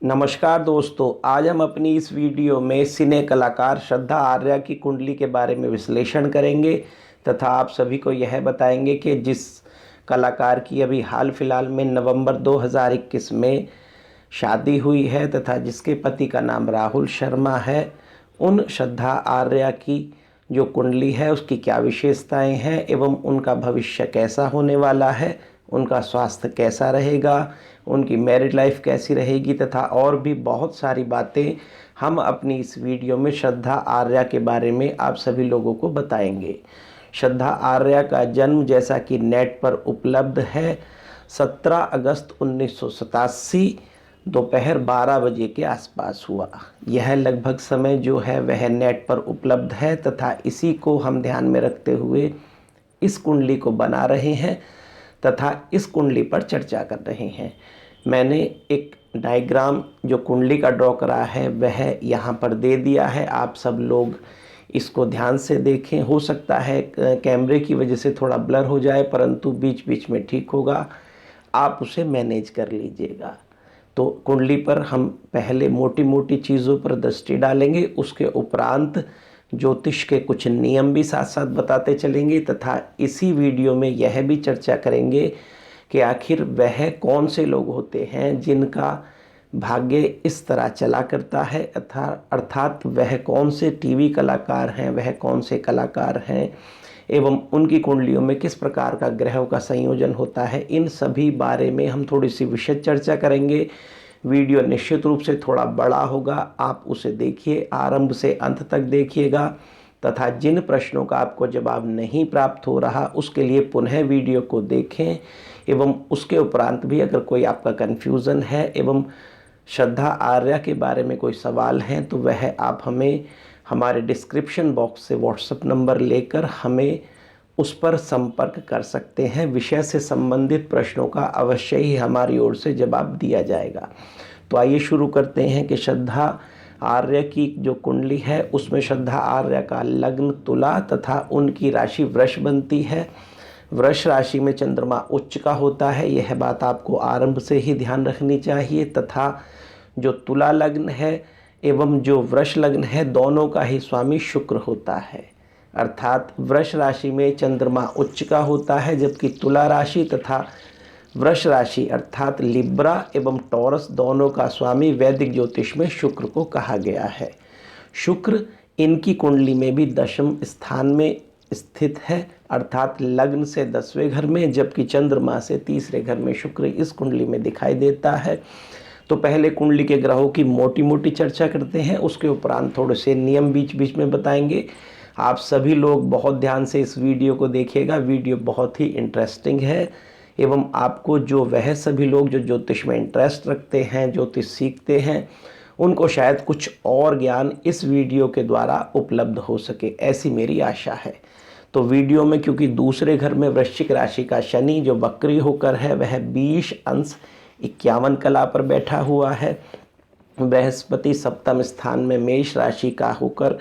नमस्कार दोस्तों, आज हम अपनी इस वीडियो में सिने कलाकार श्रद्धा आर्या की कुंडली के बारे में विश्लेषण करेंगे तथा आप सभी को यह बताएंगे कि जिस कलाकार की अभी हाल फिलहाल में नवंबर 2021 में शादी हुई है तथा जिसके पति का नाम राहुल शर्मा है, उन श्रद्धा आर्या की जो कुंडली है उसकी क्या विशेषताएं हैं एवं उनका भविष्य कैसा होने वाला है, उनका स्वास्थ्य कैसा रहेगा, उनकी मैरिड लाइफ कैसी रहेगी तथा और भी बहुत सारी बातें हम अपनी इस वीडियो में श्रद्धा आर्या के बारे में आप सभी लोगों को बताएंगे। श्रद्धा आर्या का जन्म जैसा कि नेट पर उपलब्ध है 17 अगस्त 1987 दोपहर 12 बजे के आसपास हुआ। यह लगभग समय जो है वह नेट पर उपलब्ध है तथा इसी को हम ध्यान में रखते हुए इस कुंडली को बना रहे हैं तथा इस कुंडली पर चर्चा कर रहे हैं। मैंने एक डायग्राम जो कुंडली का ड्रॉ करा है वह यहाँ पर दे दिया है। आप सब लोग इसको ध्यान से देखें। हो सकता है कैमरे की वजह से थोड़ा ब्लर हो जाए, परंतु बीच बीच में ठीक होगा, आप उसे मैनेज कर लीजिएगा। तो कुंडली पर हम पहले मोटी मोटी चीज़ों पर दृष्टि डालेंगे, उसके उपरांत ज्योतिष के कुछ नियम भी साथ साथ बताते चलेंगे तथा इसी वीडियो में यह भी चर्चा करेंगे कि आखिर वह कौन से लोग होते हैं जिनका भाग्य इस तरह चला करता है, अर्थात वह कौन से टीवी कलाकार हैं, वह कौन से कलाकार हैं एवं उनकी कुंडलियों में किस प्रकार का ग्रहों का संयोजन होता है। इन सभी बारे में हम थोड़ी सी विशद चर्चा करेंगे। वीडियो निश्चित रूप से थोड़ा बड़ा होगा, आप उसे देखिए, आरंभ से अंत तक देखिएगा तथा जिन प्रश्नों का आपको जवाब नहीं प्राप्त हो रहा उसके लिए पुनः वीडियो को देखें एवं उसके उपरांत भी अगर कोई आपका कन्फ्यूज़न है एवं श्रद्धा आर्या के बारे में कोई सवाल हैं तो वह आप हमें हमारे डिस्क्रिप्शन बॉक्स से व्हाट्सएप नंबर लेकर हमें उस पर संपर्क कर सकते हैं। विषय से संबंधित प्रश्नों का अवश्य ही हमारी ओर से जवाब दिया जाएगा। तो आइए शुरू करते हैं कि श्रद्धा आर्य की जो कुंडली है उसमें श्रद्धा आर्य का लग्न तुला तथा उनकी राशि वृष बनती है। वृष राशि में चंद्रमा उच्च का होता है, यह बात आपको आरंभ से ही ध्यान रखनी चाहिए तथा जो तुला लग्न है एवं जो वृष लग्न है दोनों का ही स्वामी शुक्र होता है। अर्थात वृष राशि में चंद्रमा उच्च का होता है जबकि तुला राशि तथा वृष राशि अर्थात लिब्रा एवं टॉरस दोनों का स्वामी वैदिक ज्योतिष में शुक्र को कहा गया है। शुक्र इनकी कुंडली में भी दशम स्थान में स्थित है, अर्थात लग्न से 10वें घर में, जबकि चंद्रमा से 3रे घर में शुक्र इस कुंडली में दिखाई देता है। तो पहले कुंडली के ग्रहों की मोटी मोटी चर्चा करते हैं, उसके उपरांत थोड़े से नियम बीच बीच में बताएंगे। आप सभी लोग बहुत ध्यान से इस वीडियो को देखिएगा, वीडियो बहुत ही इंटरेस्टिंग है एवं आपको जो वह सभी लोग जो ज्योतिष में इंटरेस्ट रखते हैं, ज्योतिष सीखते हैं, उनको शायद कुछ और ज्ञान इस वीडियो के द्वारा उपलब्ध हो सके, ऐसी मेरी आशा है। तो वीडियो में क्योंकि 2रे घर में वृश्चिक राशि का शनि जो वक्री होकर है वह 20 अंश 51 कला पर बैठा हुआ है। बृहस्पति सप्तम स्थान में मेष राशि का होकर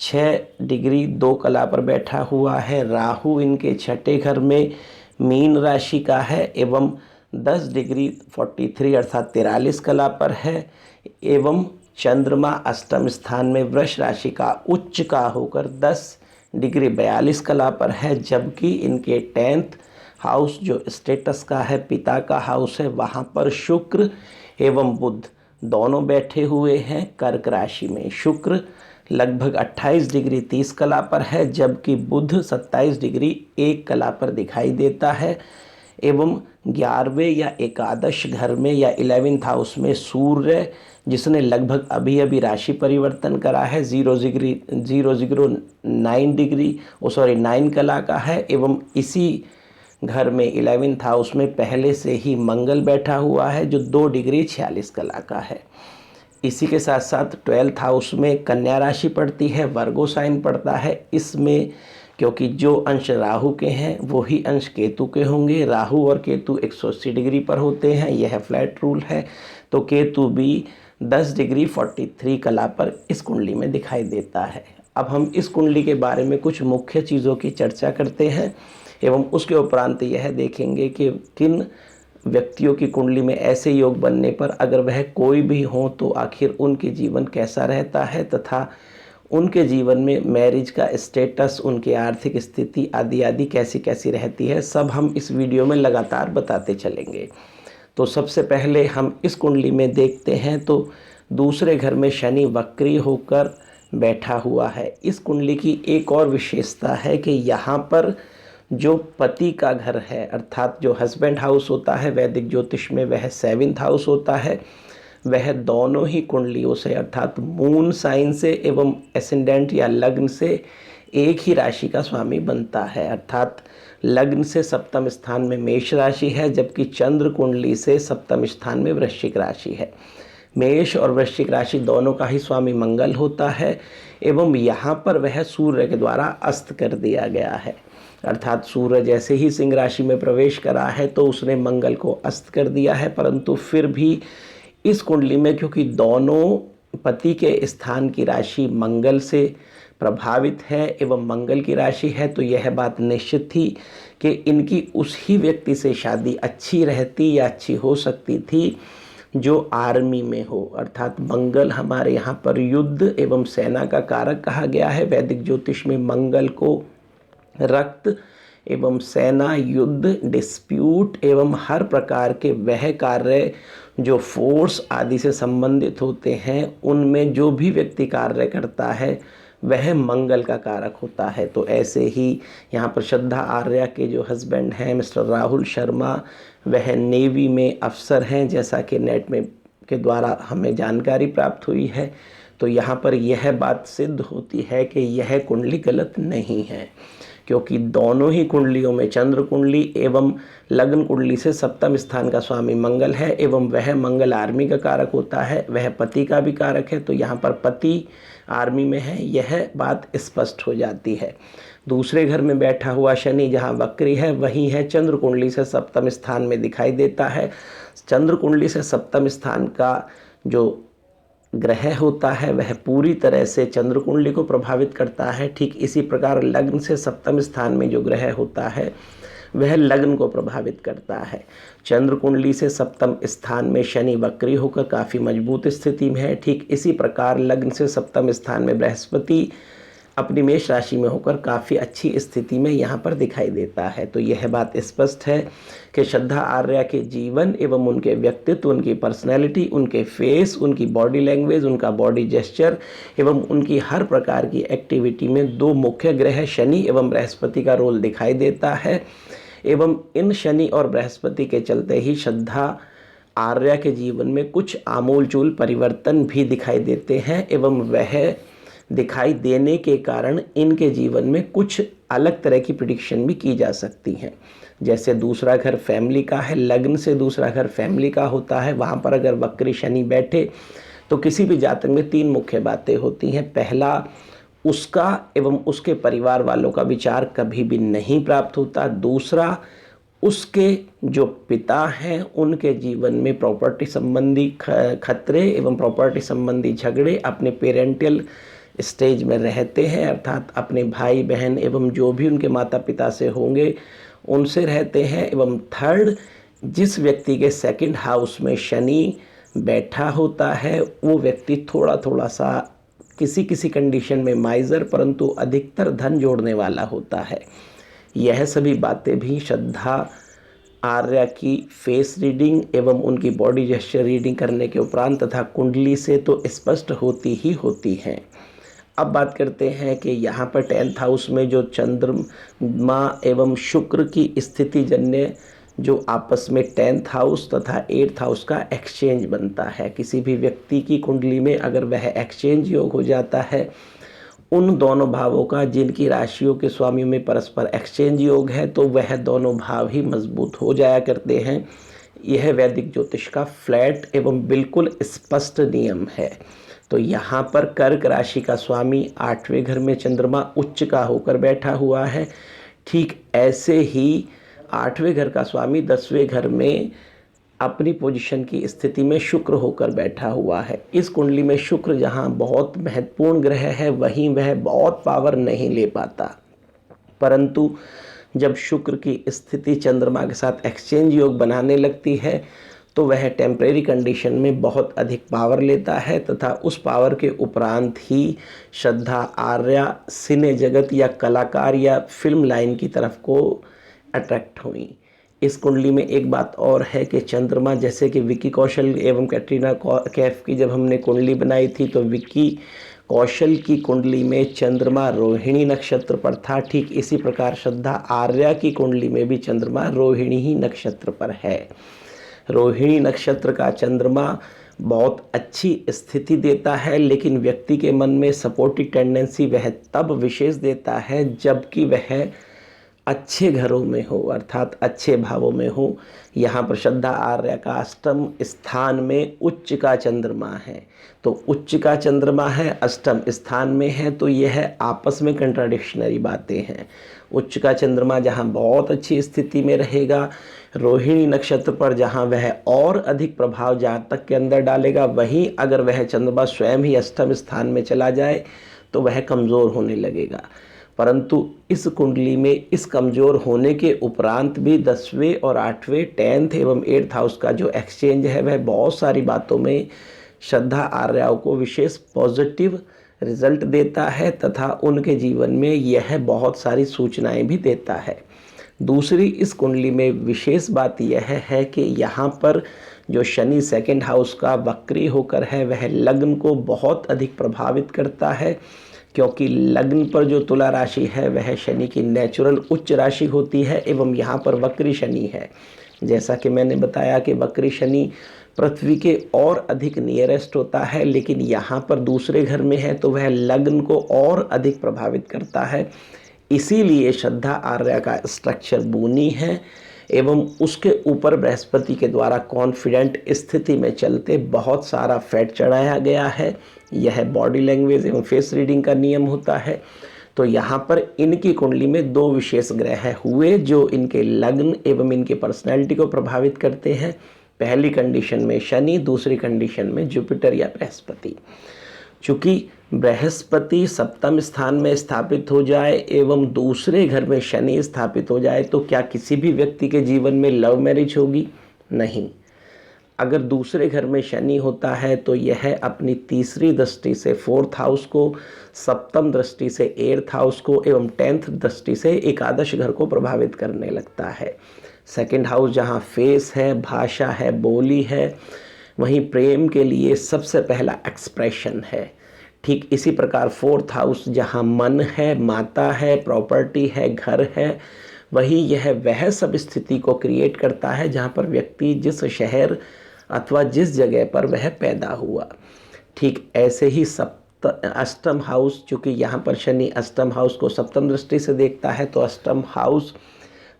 6 डिग्री 2 कला पर बैठा हुआ है। राहु इनके 6ठे घर में मीन राशि का है एवं 10 डिग्री 43 अर्थात 43 कला पर है एवं चंद्रमा अष्टम स्थान में वृष राशि का उच्च का होकर 10 डिग्री 42 कला पर है, जबकि इनके 10th हाउस जो स्टेटस का है, पिता का हाउस है, वहाँ पर शुक्र एवं बुध दोनों बैठे हुए हैं। कर्क राशि में शुक्र लगभग 28 डिग्री 30 कला पर है जबकि बुध 27 डिग्री 1 कला पर दिखाई देता है एवं 11वें या एकादश घर में या 11th हाउस में सूर्य जिसने लगभग अभी अभी राशि परिवर्तन करा है 9 कला का है एवं इसी घर में 11th हाउस में पहले से ही मंगल बैठा हुआ है जो 2 डिग्री 46 कला का है। इसी के साथ साथ 12th हाउस में कन्या राशि पड़ती है, वर्गो साइन पड़ता है। इसमें क्योंकि जो अंश राहु के हैं वो ही अंश केतु के होंगे, राहु और केतु 180 डिग्री पर होते हैं, यह फ्लैट रूल है। तो केतु भी 10 डिग्री 43 कला पर इस कुंडली में दिखाई देता है। अब हम इस कुंडली के बारे में कुछ मुख्य चीज़ों की चर्चा करते हैं एवं उसके उपरांत यह देखेंगे कि किन व्यक्तियों की कुंडली में ऐसे योग बनने पर अगर वह कोई भी हो तो आखिर उनके जीवन कैसा रहता है तथा उनके जीवन में मैरिज का स्टेटस, उनकी आर्थिक स्थिति आदि आदि कैसी कैसी रहती है, सब हम इस वीडियो में लगातार बताते चलेंगे। तो सबसे पहले हम इस कुंडली में देखते हैं तो दूसरे घर में शनि वक्री होकर बैठा हुआ है। इस कुंडली की एक और विशेषता है कि यहाँ पर जो पति का घर है, अर्थात जो हस्बैंड हाउस होता है वैदिक ज्योतिष में वह 7th हाउस होता है, वह दोनों ही कुंडलियों से अर्थात मून साइन से एवं एसेंडेंट या लग्न से एक ही राशि का स्वामी बनता है। अर्थात लग्न से सप्तम स्थान में मेष राशि है, जबकि चंद्र कुंडली से सप्तम स्थान में वृश्चिक राशि है। मेष और वृश्चिक राशि दोनों का ही स्वामी मंगल होता है एवं यहाँ पर वह सूर्य के द्वारा अस्त कर दिया गया है। अर्थात सूर्य जैसे ही सिंह राशि में प्रवेश करा है तो उसने मंगल को अस्त कर दिया है, परंतु फिर भी इस कुंडली में क्योंकि दोनों पति के स्थान की राशि मंगल से प्रभावित है एवं मंगल की राशि है, तो यह बात निश्चित थी कि इनकी उस ही व्यक्ति से शादी अच्छी रहती या अच्छी हो सकती थी जो आर्मी में हो। अर्थात मंगल हमारे यहाँ पर युद्ध एवं सेना का कारक कहा गया है। वैदिक ज्योतिष में मंगल को रक्त एवं सेना, युद्ध, डिस्प्यूट एवं हर प्रकार के वह कार्य जो फोर्स आदि से संबंधित होते हैं उनमें जो भी व्यक्ति कार्य करता है वह मंगल का कारक होता है। तो ऐसे ही यहाँ पर श्रद्धा आर्या के जो हस्बैंड हैं मिस्टर राहुल शर्मा, वह नेवी में अफसर हैं, जैसा कि नेट में के द्वारा हमें जानकारी प्राप्त हुई है। तो यहाँ पर यह बात सिद्ध होती है कि यह कुंडली गलत नहीं है, क्योंकि दोनों ही कुंडलियों में चंद्र कुंडली एवं लग्न कुंडली से सप्तम स्थान का स्वामी मंगल है एवं वह मंगल आर्मी का कारक होता है, वह पति का भी कारक है। तो यहाँ पर पति आर्मी में है, यह बात स्पष्ट हो जाती है। दूसरे घर में बैठा हुआ शनि जहाँ वक्री है वही है चंद्र कुंडली से सप्तम स्थान में दिखाई देता है। चंद्र कुंडली से सप्तम स्थान का जो ग्रह होता है वह पूरी तरह से चंद्र कुंडली को प्रभावित करता है। ठीक इसी प्रकार लग्न से सप्तम स्थान में जो ग्रह होता है वह लग्न को प्रभावित करता है। चंद्र कुंडली से सप्तम स्थान में शनि वक्री होकर काफ़ी मजबूत स्थिति में है। ठीक इसी प्रकार लग्न से सप्तम स्थान में बृहस्पति अपनी मेष राशि में होकर काफ़ी अच्छी स्थिति में यहाँ पर दिखाई देता है। तो यह बात स्पष्ट है कि श्रद्धा आर्या के जीवन एवं उनके व्यक्तित्व, उनकी पर्सनैलिटी, उनके फेस, उनकी बॉडी लैंग्वेज, उनका बॉडी जेस्चर एवं उनकी हर प्रकार की एक्टिविटी में दो मुख्य ग्रह शनि एवं बृहस्पति का रोल दिखाई देता है। एवं इन शनि और बृहस्पति के चलते ही श्रद्धा आर्या के जीवन में कुछ आमूलचूल परिवर्तन भी दिखाई देते हैं एवं वह दिखाई देने के कारण इनके जीवन में कुछ अलग तरह की प्रिडिक्शन भी की जा सकती हैं। जैसे दूसरा घर फैमिली का है, लग्न से दूसरा घर फैमिली का होता है, वहाँ पर अगर वक्री शनि बैठे तो किसी भी जातक में 3 मुख्य बातें होती हैं। पहला, उसका एवं उसके परिवार वालों का विचार कभी भी नहीं प्राप्त होता। दूसरा, उसके जो पिता हैं उनके जीवन में प्रॉपर्टी संबंधी खतरे एवं प्रॉपर्टी संबंधी झगड़े अपने पेरेंटियल स्टेज में रहते हैं, अर्थात अपने भाई बहन एवं जो भी उनके माता पिता से होंगे उनसे रहते हैं। एवं थर्ड, जिस व्यक्ति के 2nd हाउस में शनि बैठा होता है वो व्यक्ति थोड़ा थोड़ा सा किसी किसी कंडीशन में माइजर परंतु अधिकतर धन जोड़ने वाला होता है। यह सभी बातें भी श्रद्धा आर्या की फेस रीडिंग एवं उनकी बॉडी जेस्चर रीडिंग करने के उपरांत तथा कुंडली से तो स्पष्ट होती ही होती हैं। अब बात करते हैं कि यहाँ पर 10th हाउस में जो चंद्रमा एवं शुक्र की स्थिति जन्य जो आपस में 10th हाउस तथा 8th हाउस का एक्सचेंज बनता है। किसी भी व्यक्ति की कुंडली में अगर वह एक्सचेंज योग हो जाता है, उन दोनों भावों का जिनकी राशियों के स्वामी में परस्पर एक्सचेंज योग है, तो वह दोनों भाव ही मजबूत हो जाया करते हैं। यह वैदिक ज्योतिष का फ्लैट एवं बिल्कुल स्पष्ट नियम है। तो यहाँ पर कर्क राशि का स्वामी 8वें घर में चंद्रमा उच्च का होकर बैठा हुआ है। ठीक ऐसे ही 8वें घर का स्वामी 10वें घर में अपनी पोजीशन की स्थिति में शुक्र होकर बैठा हुआ है। इस कुंडली में शुक्र जहाँ बहुत महत्वपूर्ण ग्रह है वहीं वह बहुत पावर नहीं ले पाता, परंतु जब शुक्र की स्थिति चंद्रमा के साथ एक्सचेंज योग बनाने लगती है तो वह टेम्परेरी कंडीशन में बहुत अधिक पावर लेता है तथा उस पावर के उपरांत ही श्रद्धा आर्या सिने जगत या कलाकार या फिल्म लाइन की तरफ को अट्रैक्ट हुई। इस कुंडली में एक बात और है कि चंद्रमा, जैसे कि विक्की कौशल एवं कैटरीना कैफ की जब हमने कुंडली बनाई थी तो विक्की कौशल की कुंडली में चंद्रमा रोहिणी नक्षत्र पर था, ठीक इसी प्रकार श्रद्धा आर्या की कुंडली में भी चंद्रमा रोहिणी ही नक्षत्र पर है। रोहिणी नक्षत्र का चंद्रमा बहुत अच्छी स्थिति देता है, लेकिन व्यक्ति के मन में सपोर्टिव टेंडेंसी वह तब विशेष देता है जबकि वह अच्छे घरों में हो, अर्थात अच्छे भावों में हो। यहाँ पर श्रद्धा आर्या का अष्टम स्थान में उच्च का चंद्रमा है, तो उच्च का चंद्रमा है अष्टम स्थान में है, तो यह आपस में कंट्राडिक्शनरी बातें हैं। उच्च का चंद्रमा जहाँ बहुत अच्छी स्थिति में रहेगा रोहिणी नक्षत्र पर, जहाँ वह और अधिक प्रभाव जातक के अंदर डालेगा, वहीं अगर वह चंद्रमा स्वयं ही अष्टम स्थान में चला जाए तो वह कमज़ोर होने लगेगा। परंतु इस कुंडली में इस कमज़ोर होने के उपरांत भी 10वें और 8वें 10th एवं 8th हाउस का जो एक्सचेंज है वह बहुत सारी बातों में श्रद्धा आर्याओं को विशेष पॉजिटिव रिजल्ट देता है तथा उनके जीवन में यह बहुत सारी सूचनाएं भी देता है। दूसरी इस कुंडली में विशेष बात यह है कि यहाँ पर जो शनि सेकंड हाउस का वक्री होकर है वह लग्न को बहुत अधिक प्रभावित करता है, क्योंकि लग्न पर जो तुला राशि है वह शनि की नेचुरल उच्च राशि होती है एवं यहाँ पर वक्री शनि है। जैसा कि मैंने बताया कि वक्री शनि पृथ्वी के और अधिक नियरेस्ट होता है, लेकिन यहाँ पर दूसरे घर में है तो वह लग्न को और अधिक प्रभावित करता है। इसीलिए श्रद्धा आर्या का स्ट्रक्चर बूनी है एवं उसके ऊपर बृहस्पति के द्वारा कॉन्फिडेंट स्थिति में चलते बहुत सारा फैट चढ़ाया गया है। यह बॉडी लैंग्वेज एवं फेस रीडिंग का नियम होता है। तो यहाँ पर इनकी कुंडली में दो विशेष ग्रह हुए जो इनके लग्न एवं इनके पर्सनैलिटी को प्रभावित करते हैं। पहली कंडीशन में शनि, दूसरी कंडीशन में जुपिटर या बृहस्पति। चूँकि बृहस्पति सप्तम स्थान में स्थापित हो जाए एवं दूसरे घर में शनि स्थापित हो जाए तो क्या किसी भी व्यक्ति के जीवन में लव मैरिज होगी? नहीं। अगर दूसरे घर में शनि होता है तो यह अपनी तीसरी दृष्टि से 4th हाउस को, सप्तम दृष्टि से 8th हाउस को एवं 10th दृष्टि से एकादश घर को प्रभावित करने लगता है। सेकंड हाउस जहाँ फेस है, भाषा है, बोली है, वहीं प्रेम के लिए सबसे पहला एक्सप्रेशन है। ठीक इसी प्रकार 4th हाउस जहाँ मन है, माता है, प्रॉपर्टी है, घर है, वही यह वह सब स्थिति को क्रिएट करता है जहाँ पर व्यक्ति जिस शहर अथवा जिस जगह पर वह पैदा हुआ। ठीक ऐसे ही अष्टम हाउस, चूँकि यहाँ पर शनि अष्टम हाउस को सप्तम दृष्टि से देखता है, तो अष्टम हाउस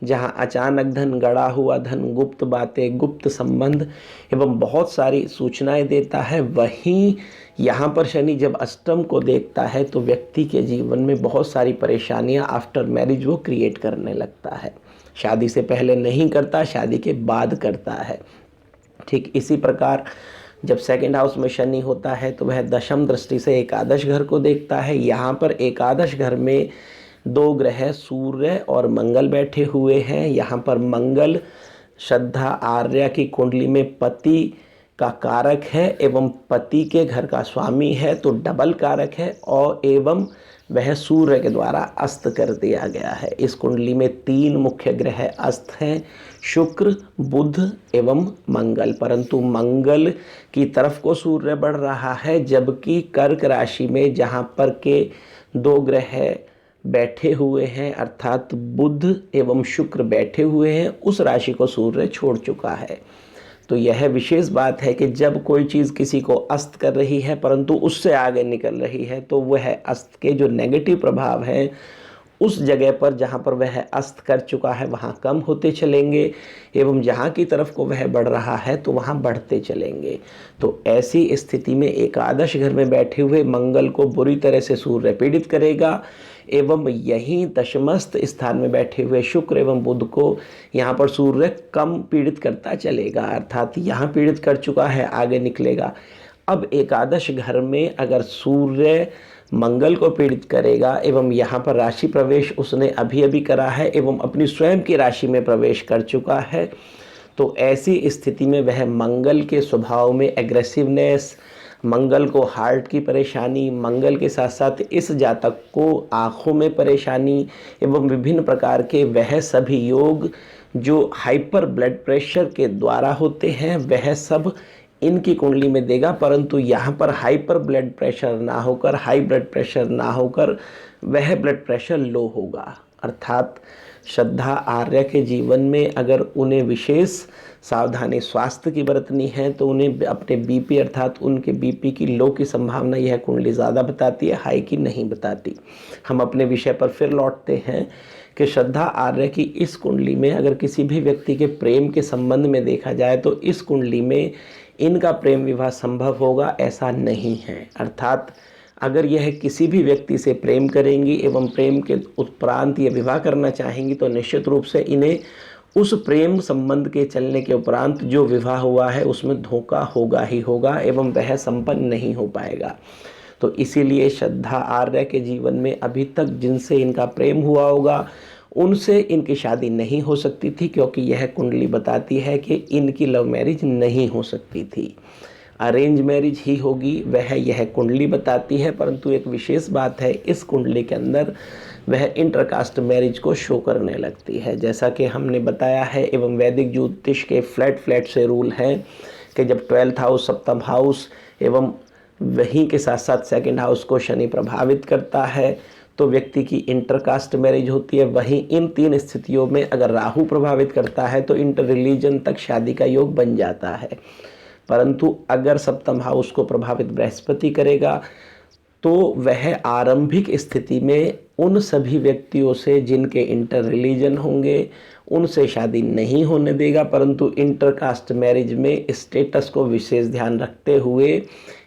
जहाँ अचानक धन, गड़ा हुआ धन, गुप्त बातें, गुप्त संबंध एवं बहुत सारी सूचनाएं देता है, वहीं यहाँ पर शनि जब अष्टम को देखता है तो व्यक्ति के जीवन में बहुत सारी परेशानियाँ आफ्टर मैरिज वो क्रिएट करने लगता है। शादी से पहले नहीं करता, शादी के बाद करता है। ठीक इसी प्रकार जब सेकंड हाउस में शनि होता है तो वह दशम दृष्टि से एकादश घर को देखता है। यहाँ पर एकादश घर में दो ग्रह सूर्य और मंगल बैठे हुए हैं। यहाँ पर मंगल श्रद्धा आर्या की कुंडली में पति का कारक है एवं पति के घर का स्वामी है, तो डबल कारक है और एवं वह सूर्य के द्वारा अस्त कर दिया गया है। इस कुंडली में 3 मुख्य ग्रह अस्त हैं, शुक्र, बुध एवं मंगल, परंतु मंगल की तरफ को सूर्य बढ़ रहा है, जबकि कर्क राशि में जहाँ पर के 2 ग्रह बैठे हुए हैं अर्थात बुध एवं शुक्र बैठे हुए हैं, उस राशि को सूर्य छोड़ चुका है। तो यह विशेष बात है कि जब कोई चीज़ किसी को अस्त कर रही है परंतु उससे आगे निकल रही है तो वह अस्त के जो नेगेटिव प्रभाव हैं उस जगह पर जहाँ पर वह अस्त कर चुका है वहाँ कम होते चलेंगे एवं जहाँ की तरफ को वह बढ़ रहा है तो वहाँ बढ़ते चलेंगे। तो ऐसी स्थिति में एकादश घर में बैठे हुए मंगल को बुरी तरह से सूर्य पीड़ित करेगा एवं यहीं दशमस्थ स्थान में बैठे हुए शुक्र एवं बुध को यहाँ पर सूर्य कम पीड़ित करता चलेगा, अर्थात यहाँ पीड़ित कर चुका है, आगे निकलेगा। अब एकादश घर में अगर सूर्य मंगल को पीड़ित करेगा एवं यहाँ पर राशि प्रवेश उसने अभी अभी करा है एवं अपनी स्वयं की राशि में प्रवेश कर चुका है। तो ऐसी स्थिति में वह मंगल के स्वभाव में एग्रेसिवनेस, मंगल को हार्ट की परेशानी, मंगल के साथ साथ इस जातक को आँखों में परेशानी एवं विभिन्न प्रकार के वह सभी योग जो हाइपर ब्लड प्रेशर के द्वारा होते हैं वह सब इनकी कुंडली में देगा। परंतु यहाँ पर हाइपर ब्लड प्रेशर ना होकर, हाई ब्लड प्रेशर ना होकर वह ब्लड प्रेशर लो होगा। अर्थात श्रद्धा आर्य के जीवन में अगर उन्हें विशेष सावधानी स्वास्थ्य की बरतनी है तो उन्हें अपने बीपी अर्थात उनके बीपी की लो की संभावना यह कुंडली ज़्यादा बताती है, हाई की नहीं बताती। हम अपने विषय पर फिर लौटते हैं कि श्रद्धा आर्य की इस कुंडली में अगर किसी भी व्यक्ति के प्रेम के संबंध में देखा जाए तो इस कुंडली में इनका प्रेम विवाह संभव होगा ऐसा नहीं है। अर्थात अगर यह किसी भी व्यक्ति से प्रेम करेंगी एवं प्रेम के उपरांत ये विवाह करना चाहेंगी तो निश्चित रूप से इन्हें उस प्रेम संबंध के चलने के उपरांत जो विवाह हुआ है उसमें धोखा होगा ही होगा एवं वह संपन्न नहीं हो पाएगा। तो इसीलिए श्रद्धा आर्य के जीवन में अभी तक जिनसे इनका प्रेम हुआ होगा उनसे इनकी शादी नहीं हो सकती थी, क्योंकि यह कुंडली बताती है कि इनकी लव मैरिज नहीं हो सकती थी, अरेंज मैरिज ही होगी, वह यह कुंडली बताती है। परंतु एक विशेष बात है इस कुंडली के अंदर वह इंटरकास्ट मैरिज को शो करने लगती है। जैसा कि हमने बताया है एवं वैदिक ज्योतिष के फ्लैट से रूल है कि जब 12th हाउस, सप्तम हाउस एवं वहीं के साथ साथ सेकंड हाउस को शनि प्रभावित करता है तो व्यक्ति की इंटरकास्ट मैरिज होती है। वहीं इन तीन स्थितियों में अगर राहु प्रभावित करता है तो इंटर रिलीजन तक शादी का योग बन जाता है। परंतु अगर सप्तम हाउस को प्रभावित बृहस्पति करेगा तो वह आरंभिक स्थिति में उन सभी व्यक्तियों से जिनके इंटर रिलीजन होंगे उनसे शादी नहीं होने देगा, परंतु इंटरकास्ट मैरिज में स्टेटस को विशेष ध्यान रखते हुए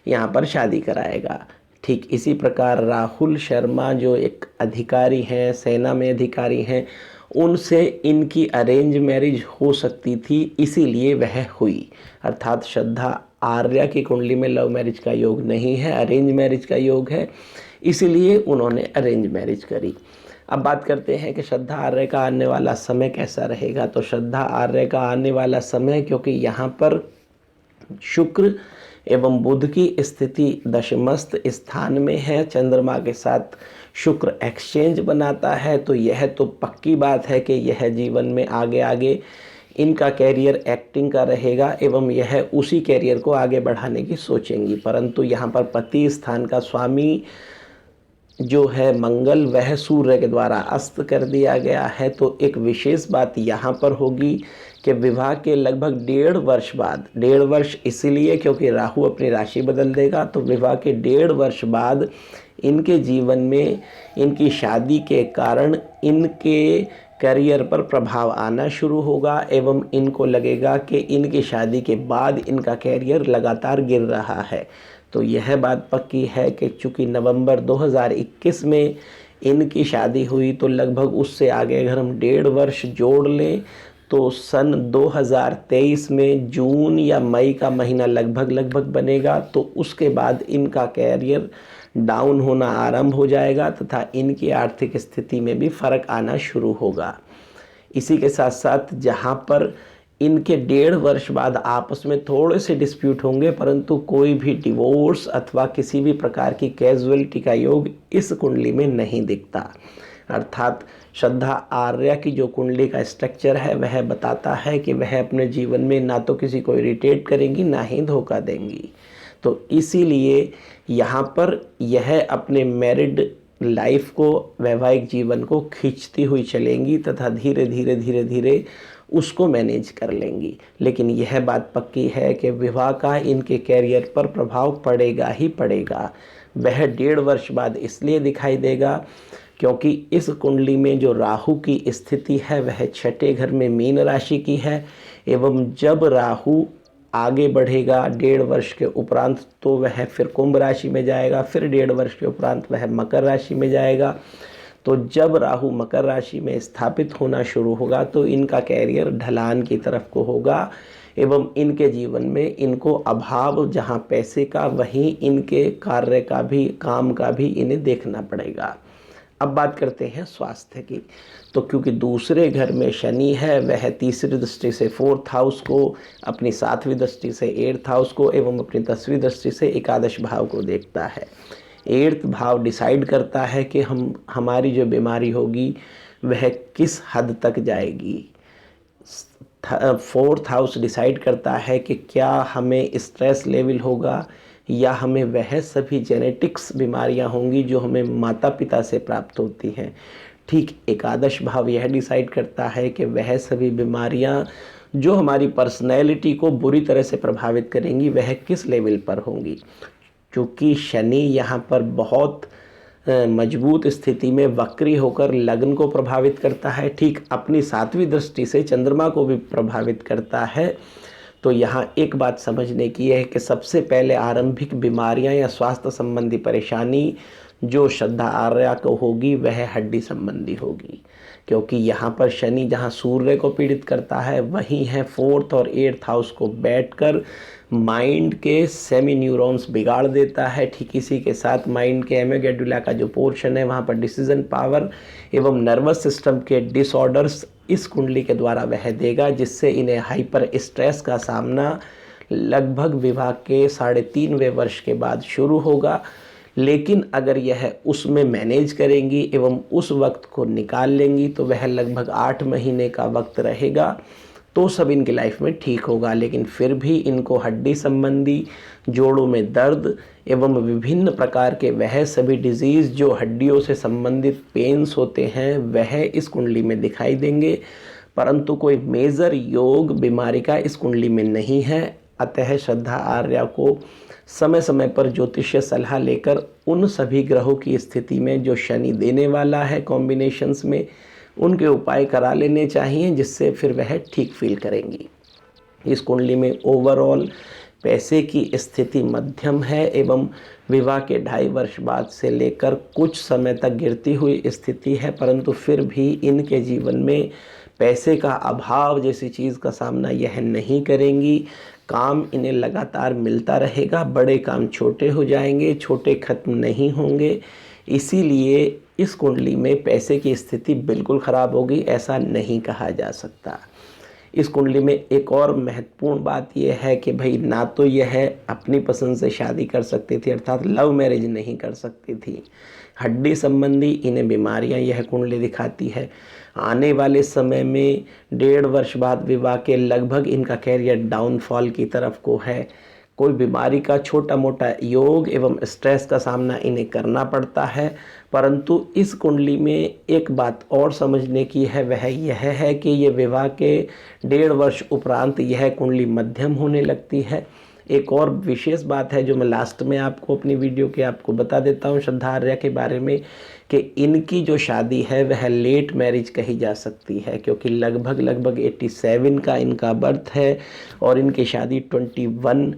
यहाँ पर शादी कराएगा। ठीक इसी प्रकार राहुल शर्मा जो एक अधिकारी हैं, सेना में अधिकारी हैं, उनसे इनकी अरेंज मैरिज हो सकती थी, इसीलिए वह हुई। अर्थात श्रद्धा आर्या की कुंडली में लव मैरिज का योग नहीं है, अरेंज मैरिज का योग है, इसीलिए उन्होंने अरेंज मैरिज करी। अब बात करते हैं कि श्रद्धा आर्य का आने वाला समय कैसा रहेगा। तो श्रद्धा आर्य का आने वाला समय, क्योंकि यहाँ पर शुक्र एवं बुध की स्थिति दशमस्थ स्थान में है, चंद्रमा के साथ शुक्र एक्सचेंज बनाता है, तो यह तो पक्की बात है कि यह जीवन में आगे आगे इनका कैरियर एक्टिंग का रहेगा एवं यह उसी कैरियर को आगे बढ़ाने की सोचेंगी। परंतु यहाँ पर पति स्थान का स्वामी जो है मंगल, वह सूर्य के द्वारा अस्त कर दिया गया है। तो एक विशेष बात यहाँ पर होगी कि विवाह के लगभग 1.5 वर्ष बाद, 1.5 वर्ष इसीलिए क्योंकि राहु अपनी राशि बदल देगा, तो विवाह के 1.5 वर्ष बाद इनके जीवन में इनकी शादी के कारण इनके करियर पर प्रभाव आना शुरू होगा एवं इनको लगेगा कि इनकी शादी के बाद इनका करियर लगातार गिर रहा है। तो यह बात पक्की है कि चूँकि नवंबर 2021 में इनकी शादी हुई, तो लगभग उससे आगे अगर हम 1.5 वर्ष जोड़ लें तो सन 2023 में जून या मई का महीना लगभग बनेगा, तो उसके बाद इनका कैरियर डाउन होना आरंभ हो जाएगा तथा इनकी आर्थिक स्थिति में भी फर्क आना शुरू होगा। इसी के साथ साथ जहाँ पर इनके 1.5 वर्ष बाद आपस में थोड़े से डिस्प्यूट होंगे, परंतु कोई भी डिवोर्स अथवा किसी भी प्रकार की कैजुअलिटी का योग इस कुंडली में नहीं दिखता। अर्थात श्रद्धा आर्या की जो कुंडली का स्ट्रक्चर है वह बताता है कि वह अपने जीवन में ना तो किसी को इरिटेट करेंगी ना ही धोखा देंगी। तो इसीलिए यहाँ पर यह अपने मैरिड लाइफ को, वैवाहिक जीवन को खींचती हुई चलेंगी तथा धीरे धीरे उसको मैनेज कर लेंगी। लेकिन यह बात पक्की है कि विवाह का इनके कैरियर पर प्रभाव पड़ेगा ही पड़ेगा। वह 1.5 वर्ष बाद इसलिए दिखाई देगा क्योंकि इस कुंडली में जो राहु की स्थिति है वह 6ठे घर में मीन राशि की है एवं जब राहु आगे बढ़ेगा 1.5 वर्ष के उपरांत तो वह फिर कुंभ राशि में जाएगा, फिर 1.5 वर्ष के उपरांत वह मकर राशि में जाएगा। तो जब राहु मकर राशि में स्थापित होना शुरू होगा तो इनका कैरियर ढलान की तरफ को होगा एवं इनके जीवन में इनको अभाव जहाँ पैसे का, वहीं इनके कार्य का भी, काम का भी इन्हें देखना पड़ेगा। अब बात करते हैं स्वास्थ्य की। तो क्योंकि दूसरे घर में शनि है, वह तीसरी दृष्टि से 4th हाउस को, अपनी 7वीं दृष्टि से 8th हाउस को एवं अपनी 10वीं दृष्टि से एकादश भाव को देखता है। 8th भाव डिसाइड करता है कि हमारी जो बीमारी होगी वह किस हद तक जाएगी। 4th हाउस डिसाइड करता है कि क्या हमें स्ट्रेस लेवल होगा या हमें वह सभी जेनेटिक्स बीमारियां होंगी जो हमें माता पिता से प्राप्त होती हैं। ठीक एकादश भाव यह डिसाइड करता है कि वह सभी बीमारियां जो हमारी पर्सनैलिटी को बुरी तरह से प्रभावित करेंगी वह किस लेवल पर होंगी। क्योंकि शनि यहाँ पर बहुत मजबूत स्थिति में वक्री होकर लग्न को प्रभावित करता है, ठीक अपनी 7वीं दृष्टि से चंद्रमा को भी प्रभावित करता है। तो यहाँ एक बात समझने की है कि सबसे पहले आरंभिक बीमारियां या स्वास्थ्य संबंधी परेशानी जो श्रद्धा आर्या को होगी वह हड्डी संबंधी होगी, क्योंकि यहाँ पर शनि जहाँ सूर्य को पीड़ित करता है वहीं है 4th और 8th हाउस को बैठकर माइंड के सेमी न्यूरॉन्स बिगाड़ देता है। ठीक इसी के साथ माइंड के एमेगेडुला का जो पोर्शन है वहाँ पर डिसीजन पावर एवं नर्वस सिस्टम के डिसऑर्डर्स इस कुंडली के द्वारा वह देगा, जिससे इन्हें हाइपर स्ट्रेस का सामना लगभग विवाह के 3.5वें वर्ष के बाद शुरू होगा। लेकिन अगर यह उसमें मैनेज करेंगी एवं उस वक्त को निकाल लेंगी तो वह लगभग 8 महीने का वक्त रहेगा, तो सब इनकी लाइफ में ठीक होगा। लेकिन फिर भी इनको हड्डी संबंधी, जोड़ों में दर्द एवं विभिन्न प्रकार के वह सभी डिजीज़ जो हड्डियों से संबंधित पेन्स होते हैं वह इस कुंडली में दिखाई देंगे, परंतु कोई मेजर योग बीमारी का इस कुंडली में नहीं है। अतः श्रद्धा आर्या को समय समय पर ज्योतिषीय सलाह लेकर उन सभी ग्रहों की स्थिति में जो शनि देने वाला है कॉम्बिनेशंस में, उनके उपाय करा लेने चाहिए, जिससे फिर वह ठीक फील करेंगी। इस कुंडली में ओवरऑल पैसे की स्थिति मध्यम है एवं विवाह के 2.5 वर्ष बाद से लेकर कुछ समय तक गिरती हुई स्थिति है, परंतु फिर भी इनके जीवन में पैसे का अभाव जैसी चीज़ का सामना यह नहीं करेंगी। काम इन्हें लगातार मिलता रहेगा, बड़े काम छोटे हो जाएंगे, छोटे खत्म नहीं होंगे। इसीलिए इस कुंडली में पैसे की स्थिति बिल्कुल ख़राब होगी ऐसा नहीं कहा जा सकता। इस कुंडली में एक और महत्वपूर्ण बात यह है कि भाई ना तो यह अपनी पसंद से शादी कर सकती थी, अर्थात लव मैरिज नहीं कर सकती थी। हड्डी संबंधी इन्हें बीमारियां यह कुंडली दिखाती है। आने वाले समय में 1.5 वर्ष बाद विवाह के लगभग इनका कैरियर डाउनफॉल की तरफ को है। कोई बीमारी का छोटा मोटा योग एवं स्ट्रेस का सामना इन्हें करना पड़ता है, परंतु इस कुंडली में एक बात और समझने की है, वह यह है कि ये विवाह के 1.5 वर्ष उपरांत यह कुंडली मध्यम होने लगती है। एक और विशेष बात है जो मैं लास्ट में आपको अपनी वीडियो के आपको बता देता हूँ श्रद्धा आर्या के बारे में, कि इनकी जो शादी है वह लेट मैरिज कही जा सकती है, क्योंकि लगभग 87 का इनका बर्थ है और इनकी शादी 21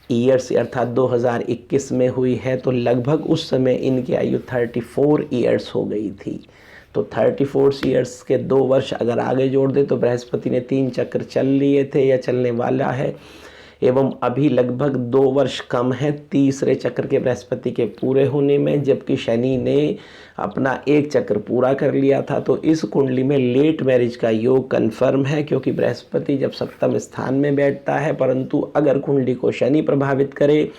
ईयर्स अर्थात 2021 में हुई है। तो लगभग उस समय इनकी आयु 34 ईयर्स हो गई थी। तो 34 ईयर्स के 2 वर्ष अगर आगे जोड़ दे तो बृहस्पति ने 3 चक्र चल लिए थे या चलने वाला है, एवं अभी लगभग 2 वर्ष कम है तीसरे चक्र के बृहस्पति के पूरे होने में, जबकि शनि ने अपना 1 चक्र पूरा कर लिया था। तो इस कुंडली में लेट मैरिज का योग कन्फर्म है, क्योंकि बृहस्पति जब 7वें स्थान में बैठता है, परंतु अगर कुंडली को शनि प्रभावित करे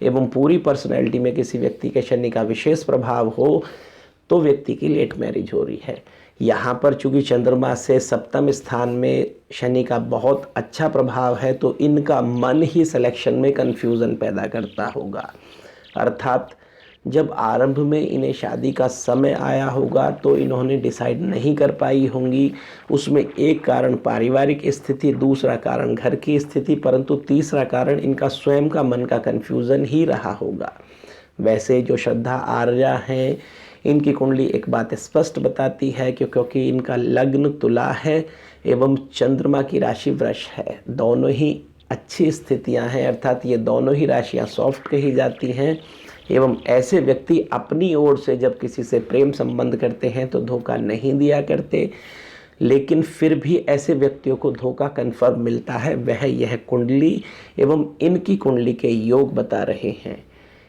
एवं पूरी पर्सनैलिटी में किसी व्यक्ति के शनि का विशेष प्रभाव हो तो व्यक्ति की लेट मैरिज हो रही है। यहाँ पर चूँकि चंद्रमा से 7वें स्थान में शनि का बहुत अच्छा प्रभाव है, तो इनका मन ही सिलेक्शन में कन्फ्यूज़न पैदा करता होगा। अर्थात जब आरंभ में इन्हें शादी का समय आया होगा तो इन्होंने डिसाइड नहीं कर पाई होंगी। उसमें एक कारण पारिवारिक स्थिति, दूसरा कारण घर की स्थिति, परंतु तीसरा कारण इनका स्वयं का मन का कन्फ्यूज़न ही रहा होगा। वैसे जो श्रद्धा आर्या हैं इनकी कुंडली एक बात स्पष्ट बताती है कि क्योंकि इनका लग्न तुला है एवं चंद्रमा की राशि वृष है, दोनों ही अच्छी स्थितियां हैं, अर्थात ये दोनों ही राशियां सॉफ्ट कही जाती हैं। एवं ऐसे व्यक्ति अपनी ओर से जब किसी से प्रेम संबंध करते हैं तो धोखा नहीं दिया करते। लेकिन फिर भी ऐसे व्यक्तियों को धोखा कन्फर्म मिलता है, वह यह कुंडली एवं इनकी कुंडली के योग बता रहे हैं।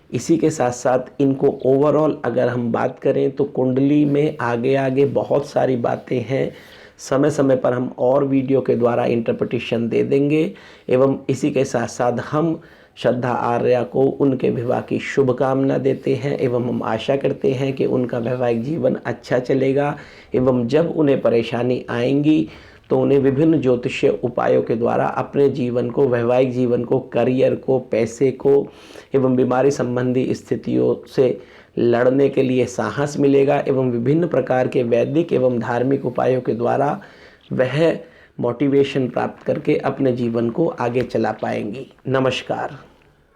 इसी के साथ साथ इनको ओवरऑल अगर हम बात करें तो कुंडली में आगे आगे बहुत सारी बातें हैं, समय समय पर हम और वीडियो के द्वारा इंटरप्रिटेशन दे देंगे। एवं इसी के साथ साथ हम श्रद्धा आर्या को उनके विवाह की शुभकामना देते हैं एवं हम आशा करते हैं कि उनका वैवाहिक जीवन अच्छा चलेगा एवं जब उन्हें परेशानी आएंगी तो उन्हें विभिन्न ज्योतिषीय उपायों के द्वारा अपने जीवन को, वैवाहिक जीवन को, करियर को, पैसे को एवं बीमारी संबंधी स्थितियों से लड़ने के लिए साहस मिलेगा एवं विभिन्न प्रकार के वैदिक एवं धार्मिक उपायों के द्वारा वह मोटिवेशन प्राप्त करके अपने जीवन को आगे चला पाएंगी। नमस्कार।